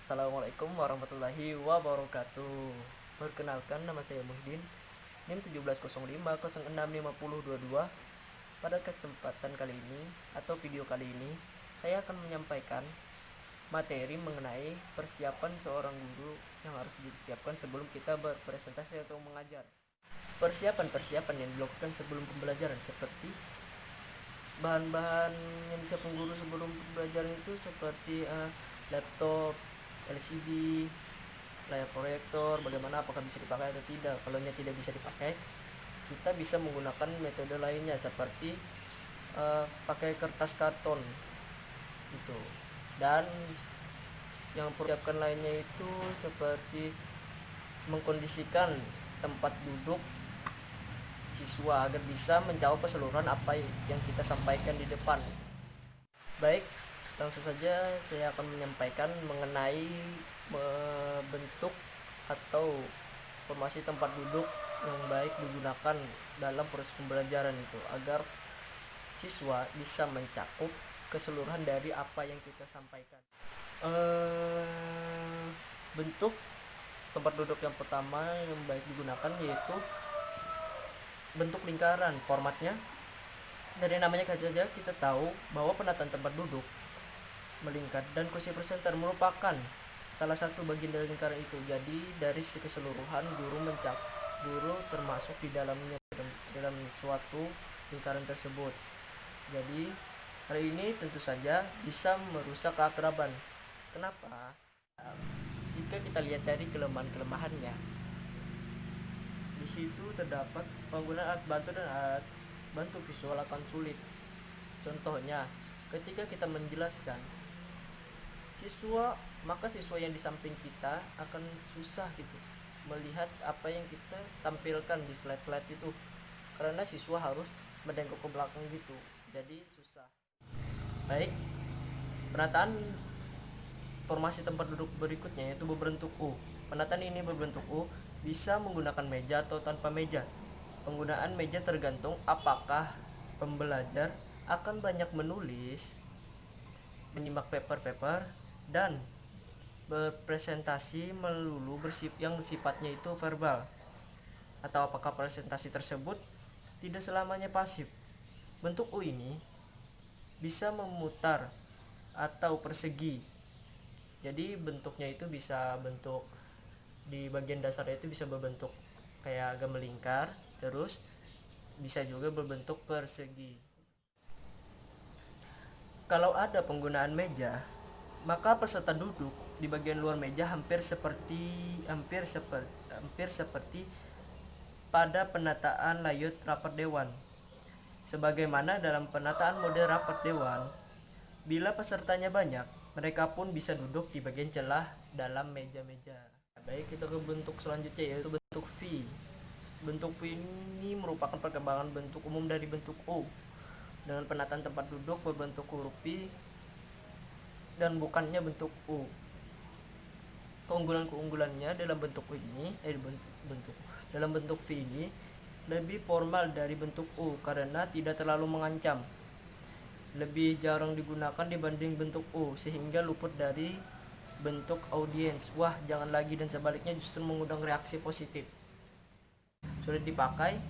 Assalamualaikum warahmatullahi wabarakatuh. Perkenalkan, nama saya Muhdin, NIM 1705065022. Pada kesempatan kali ini atau video kali ini, saya akan menyampaikan materi mengenai persiapan seorang guru yang harus disiapkan sebelum kita berpresentasi atau mengajar. Persiapan-persiapan yang dilakukan sebelum pembelajaran seperti bahan-bahan yang disiapkan guru sebelum pembelajaran itu seperti laptop, LCD, layar proyektor, bagaimana apakah bisa dipakai atau tidak. Kalau tidak bisa dipakai, kita bisa menggunakan metode lainnya seperti pakai kertas karton itu. Dan yang persiapkan lainnya itu seperti mengkondisikan tempat duduk siswa agar bisa menjawab keseluruhan apa yang kita sampaikan di depan. Baik, langsung saja saya akan menyampaikan mengenai bentuk atau formasi tempat duduk yang baik digunakan dalam proses pembelajaran itu agar siswa bisa mencakup keseluruhan dari apa yang kita sampaikan. Bentuk tempat duduk yang pertama yang baik digunakan yaitu bentuk lingkaran. Formatnya dari namanya saja kita tahu bahwa penataan tempat duduk melingkar dan kursi presenter merupakan salah satu bagian dari lingkaran itu. Jadi dari keseluruhan guru termasuk di dalamnya, dalam suatu lingkaran tersebut. Jadi hal ini tentu saja bisa merusak keakraban. Kenapa? Jika kita lihat dari kelemahan-kelemahannya, di situ terdapat penggunaan alat bantu dan alat bantu visual akan sulit. Contohnya, ketika kita menjelaskan maka siswa yang di samping kita akan susah gitu melihat apa yang kita tampilkan di slide-slide itu, karena siswa harus menengok ke belakang gitu, jadi susah. Baik, penataan formasi tempat duduk berikutnya yaitu berbentuk U. Penataan ini berbentuk U bisa menggunakan meja atau tanpa meja. Penggunaan meja tergantung apakah pembelajar akan banyak menulis, menyimak paper-paper, dan berpresentasi melulu yang sifatnya itu verbal, atau apakah presentasi tersebut tidak selamanya pasif. Bentuk U ini bisa memutar atau persegi. Jadi bentuknya itu bisa bentuk di bagian dasarnya itu bisa berbentuk kayak agak melingkar, terus bisa juga berbentuk persegi. Kalau ada penggunaan meja, maka peserta duduk di bagian luar meja hampir seperti pada penataan layout rapat dewan. Sebagaimana dalam penataan model rapat dewan, bila pesertanya banyak, mereka pun bisa duduk di bagian celah dalam meja-meja. Baik, kita ke bentuk selanjutnya yaitu bentuk V. Bentuk V ini merupakan perkembangan bentuk umum dari bentuk U dengan penataan tempat duduk berbentuk huruf V dan bukannya bentuk U. Keunggulannya dalam bentuk V ini lebih formal dari bentuk U karena tidak terlalu mengancam, lebih jarang digunakan dibanding bentuk U sehingga luput dari bentuk audiens, wah jangan lagi, dan sebaliknya justru mengundang reaksi positif. Sulit dipakai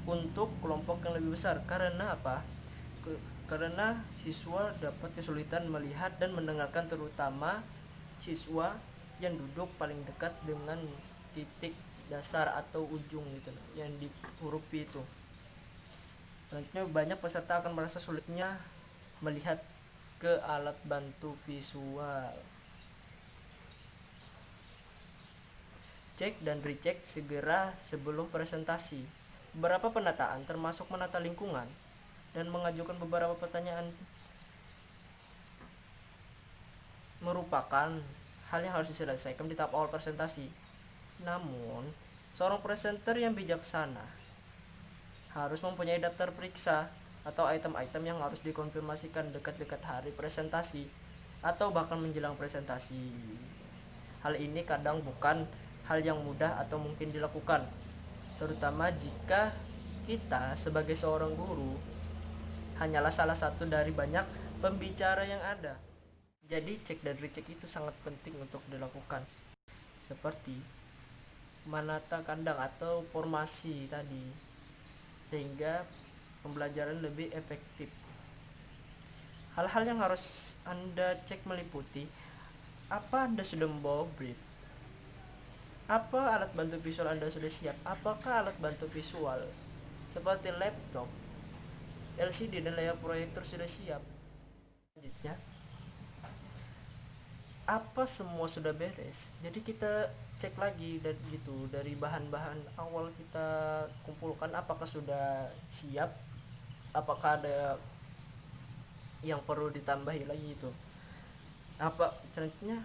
untuk kelompok yang lebih besar. Karena apa? Karena siswa dapat kesulitan melihat dan mendengarkan, terutama siswa yang duduk paling dekat dengan titik dasar atau ujung gitu yang di huruf V itu. Selanjutnya, banyak peserta akan merasa sulitnya melihat ke alat bantu visual. Cek dan recheck segera sebelum presentasi. Beberapa penataan termasuk menata lingkungan dan mengajukan beberapa pertanyaan merupakan hal yang harus diselesaikan di tahap awal presentasi. Namun, seorang presenter yang bijaksana harus mempunyai daftar periksa atau item-item yang harus dikonfirmasikan dekat-dekat hari presentasi atau bahkan menjelang presentasi. Hal ini kadang bukan hal yang mudah atau mungkin dilakukan, terutama jika kita sebagai seorang guru hanyalah salah satu dari banyak pembicara yang ada. Jadi cek dan recheck itu sangat penting untuk dilakukan, seperti menata kandang atau formasi tadi, sehingga pembelajaran lebih efektif. Hal-hal yang harus Anda cek meliputi: apa Anda sudah membawa brief? Apa alat bantu visual Anda sudah siap? Apakah alat bantu visual seperti laptop, LCD, dan layar proyektor sudah siap? Selanjutnya, apa semua sudah beres? Jadi kita cek lagi dari gitu, dari bahan-bahan awal kita kumpulkan, apakah sudah siap, apakah ada yang perlu ditambahi lagi itu. Apa selanjutnya,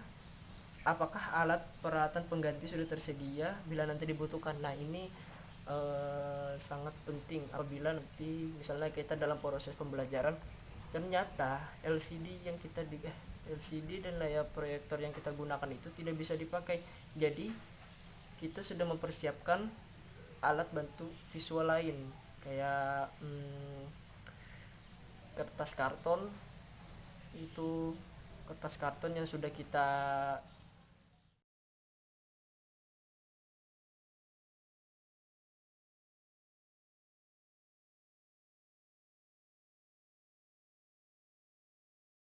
apakah alat peralatan pengganti sudah tersedia bila nanti dibutuhkan. Nah, ini sangat penting apabila nanti misalnya kita dalam proses pembelajaran ternyata LCD dan layar proyektor yang kita gunakan itu tidak bisa dipakai. Jadi kita sudah mempersiapkan alat bantu visual lain, kayak kertas karton yang sudah kita